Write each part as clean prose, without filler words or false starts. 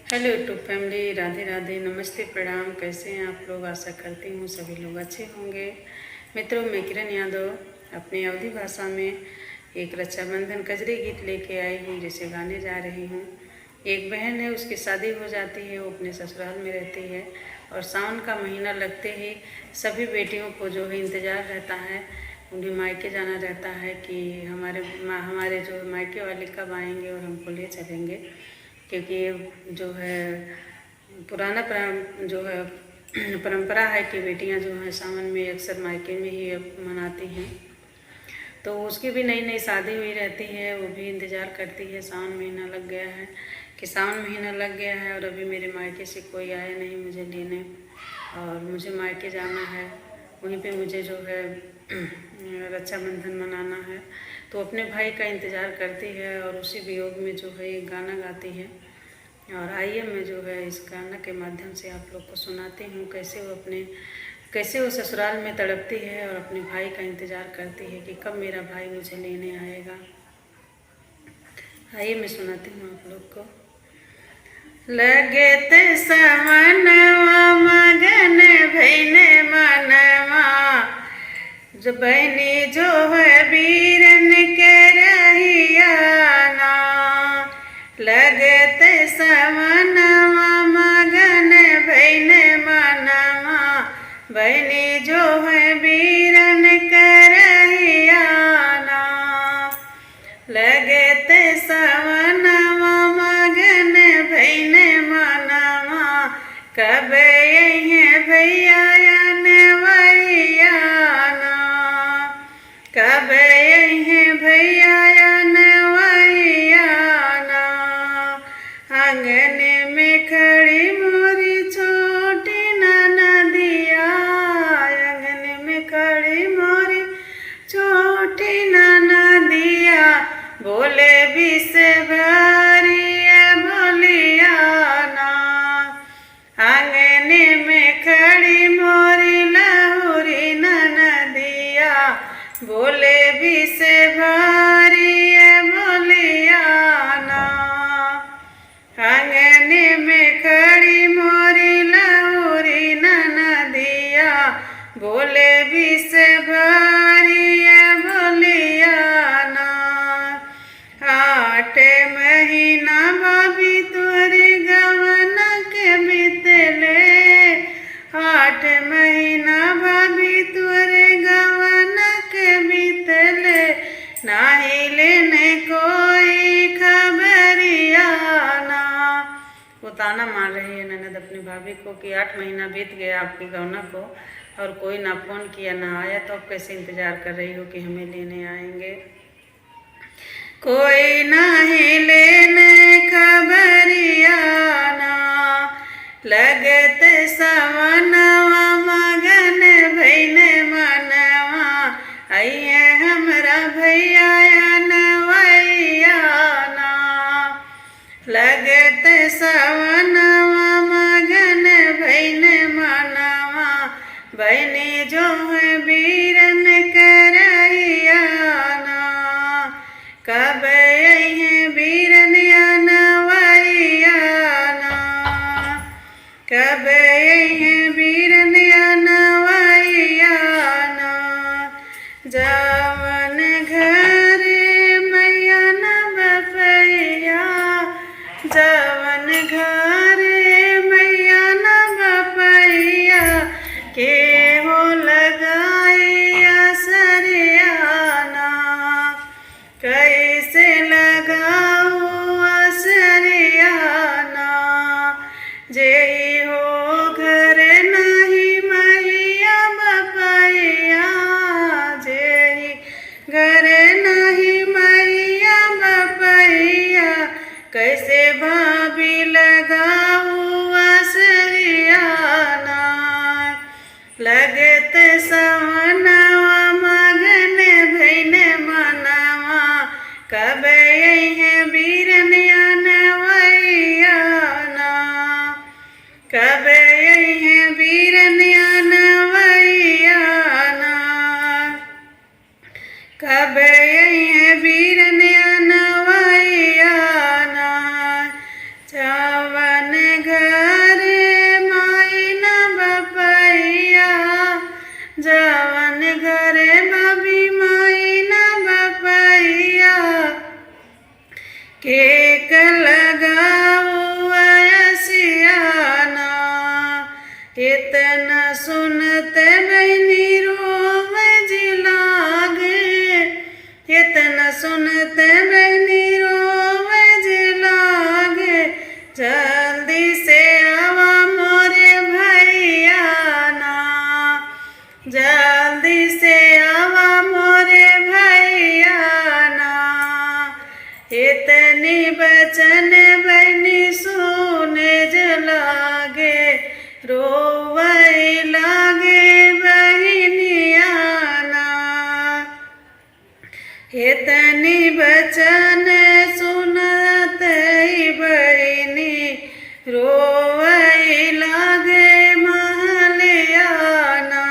Hello YouTube family, Radhe Radhe, नमस्ते, प्रणाम। कैसे हैं आप लोग? आशा करती हूँ सभी लोग अच्छे होंगे। मित्रों, मैं किरण यादव अपनी अवधी भाषा में एक रक्षाबंधन कजरी गीत लेके आई हूँ, जिसे गाने जा रही हूँ। एक बहन है, उसकी शादी हो जाती है, वो अपने ससुराल में रहती है और सावन का महीना लगते ही सभी बेटियों को जो है इंतज़ार रहता है, उन्हें मायके जाना रहता है कि हमारे जो मायके वाले कब आएंगे और हमको ले चलेंगे। क्योंकि ये जो है पुराना जो है परंपरा है कि बेटियां जो हैं सावन में अक्सर मायके में ही मनाती हैं। तो उसकी भी नई नई शादी हुई रहती है, वो भी इंतज़ार करती है। सावन महीना लग गया है कि सावन महीना लग गया है और अभी मेरे मायके से कोई आया नहीं मुझे लेने, और मुझे मायके जाना है। वहीं पे मुझे जो है रक्षाबंधन मनाना है, तो अपने भाई का इंतज़ार करती है और उसी वियोग में जो है एक गाना गाती है। और आइए मैं जो है इस गाना के माध्यम से आप लोग को सुनाती हूँ कैसे वो ससुराल में तड़पती है और अपने भाई का इंतज़ार करती है कि कब मेरा भाई मुझे लेने आएगा। आइए मैं सुनाती हूँ आप लोग को। लगत समनवा मगन भैने मनवा, जो बहनी जो है वीरन के रहियाना। लगत समनवा मगन भैने मनवा, बहनी जो है वीरन के रहियाना। लगत सवनवा मगन भैने मनवा, कब यही भैया नवैयाना। कब यही भैया नवैयाना। आंगन में खड़ी मोरी छोटी ननदिया, आंगन में खड़ी मोरी छोटी ननदिया, बोले विष भरी बोलिया ना। आंगन में खड़ी मोरी लहुरी ननदिया, बोले विष भरी बोलिया ना। आंगन में खड़ी मोरी लहुरी ननदिया, बोले विष भरी बोलिया ना। 8 महीना भाभी तोरे गवन के बीतले, 8 महीना भाभी तोरे गवन के बीतले, नाही लेने कोई खबरिया ना। वो ताना मार रही है ननद अपनी भाभी को कि 8 महीना बीत गया आपकी गवना को और कोई ना फोन किया ना आया, तो अब कैसे इंतज़ार कर रही हो कि हमें लेने आएंगे। कोई नहीं लेने खबरिया ना। लगत सवनवा मगन भैने मनवा, आइए हमरा भैया नवैया ना। लगत सवनवा मगन भैने मनवा, बहनी जो है वीरन करैया ना। कब यही वीरन नवैया ना। कब यही वीरन नवैया ना। जावन घर मैया न बपैया, जावन घर मैया न बपैया, के हो लगाइया सरियाना। कैसे लगाऊ असरियाना। जेई हो घर नहीं मैया बपैया, जेई घर नहीं मैया बपैया, कैसे भाभी लगाऊ असरियाना। लगत सवनवा मगन भैने मनवा, कब यही वीरन नवैया ना। कब यही वीरन नवैया ना। कब यही वीरन नवैया ना। चावन इतना सुनते बहनी रोवे जी लागे, इतना सुनते बहनी रोवे जी लागे, जल्दी से आवा मोरे भैया ना, जल्दी से आवा मोरे भैया ना। इतनी बचन बहनी सुने जलागे, रोवई लागे बहनिया ना। इतनी बचन सुनते बहनी रोवई लागे महलिया ना।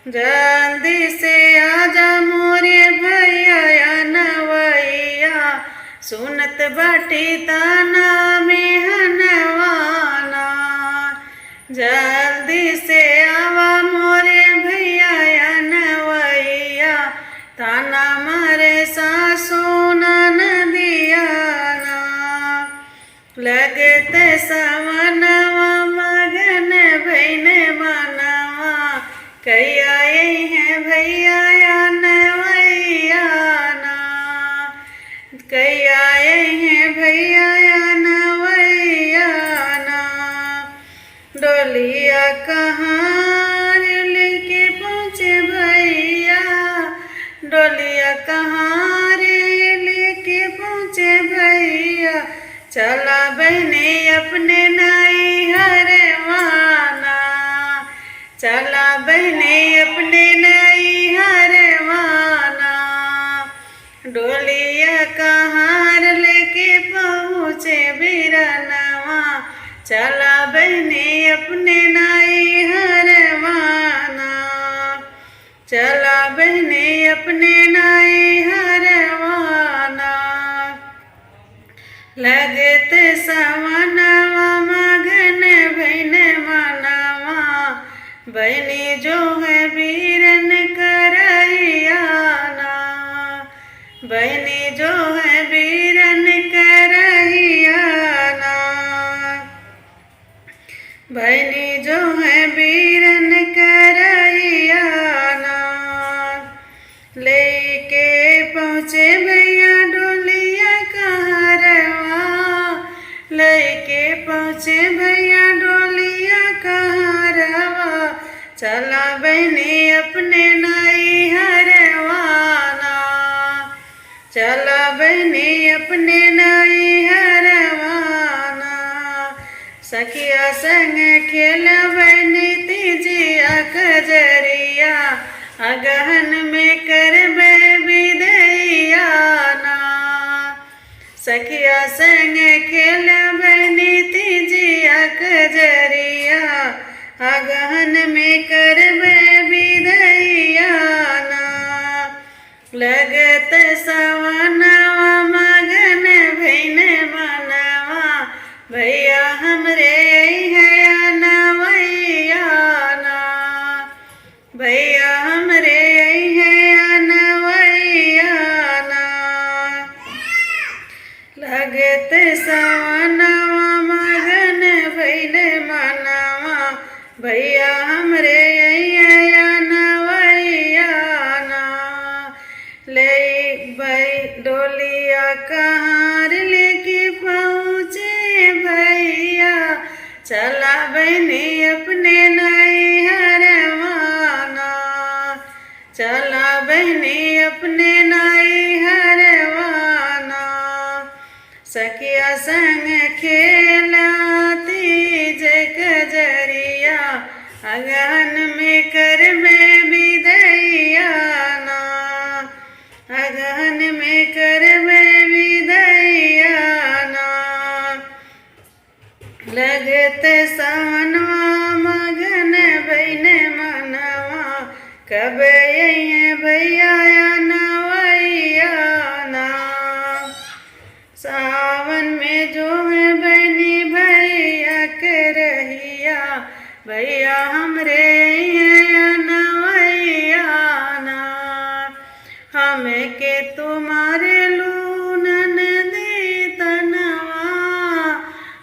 जल्दी से आजा मोरे भैया नवैया, सुनत बाटी ताना मेहनवाना। जल्दी से आवा मोरे भैया नवैया, ताना मारे सासू नदिया ना। लगते सवनवा मगन भैन मनवा, कैया हैं भैया नवैया ना, कैया हैं भैया नवैया ना। डोलिया कहाँ लेके पहुँचे भैया, डोलिया कहाँ लेके पहुँचे भैया, चला बहने अपने नाई हरवाना, चला बहने अपने नाई हरवाना। डोलिया कहाँ लेके पहुँचे बिरनवा, चला बहने अपने नाई हरवाना, चला बहने अपने नाई हरवाना। लगते सवनवा मगन भैन मनवा, बहनी जो है बीरन करैया ना, बहनी जो है बीरन करैया ना। बहनी जो है बीरन करैया ना। लेके पहुँचे भैया डोलिया कहरवा, लेके पहुँचे भैया डोलिया कहरवा, चला बहनी अपने नाई हरवाना, चला बहनी अपने नाई हरवाना। सखिया संग खेल बहनी तीजिया कजरिया, अगहन में करबे विदैया ना। सखिया संग खेल बहनी तीजिया कजरिया, अगहन में करबे विदैया ना। लगत सवनवा मगन भैन मनवा, भैया हमरे है नवैया ना, भैया हमरे है नवैया ना। लगत सवनवा मगन भैन मनवा, भैया हमरे है नवैया ना। ले डोलिया कहाँ लेके पहुँचे भैया, चला बहनी अपने नाई हरवाना, चला बहनी अपने नाई हरवाना। सखिया संग खेलाती जय कजरिया, अगहन में करबे विदैया ना, अगहन में करबे विदैया ना। लगते सवनवा मगन भैन मनवा, कब भैया नवैया ना। सावन में जो है बहनी भैया के रहिया, भैया हमरे नवैया ना। हमें के तुम्हारे लूनन दी तनवा,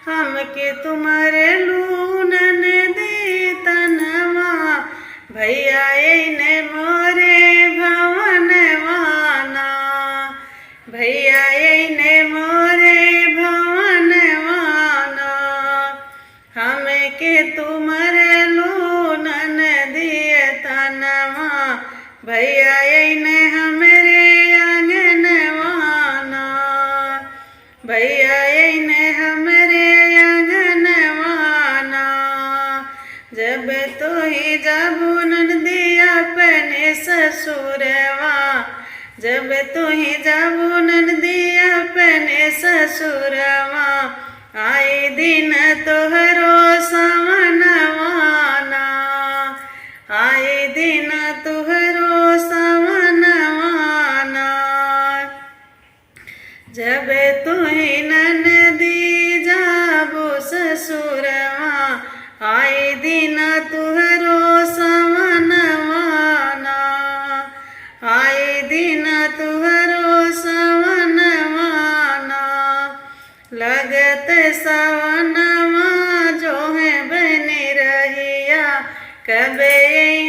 हम के तुम्हारे लूनन दी भैया ने मोरे भवनवाना, भैया ने मोरे भवनवाना, हमें के तुमर लूनन दिए तनवा, भैया ने हमरे आंगनवाना, भैया ने हमरे आंगनवाना, जब तो ही जाबू ननदिया अपने ससुरवा, जब तो ही जाबू ननदिया अपने ससुरवा, आए दिन तोहरो सवनवाना, आए दिन तोहरो सवनवाना, जब तुही ननदी जाबो ससुरवा, आए दिन तुहरो सवनवाना, आए दिन तुहरो सवनवाना, लगत सवनवा जो है बनी रहिया, कबे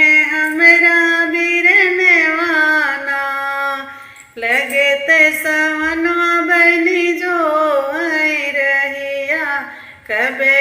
है हमरा बिरनवाना, लगत सवनवा बनी जो है रहिया, कबे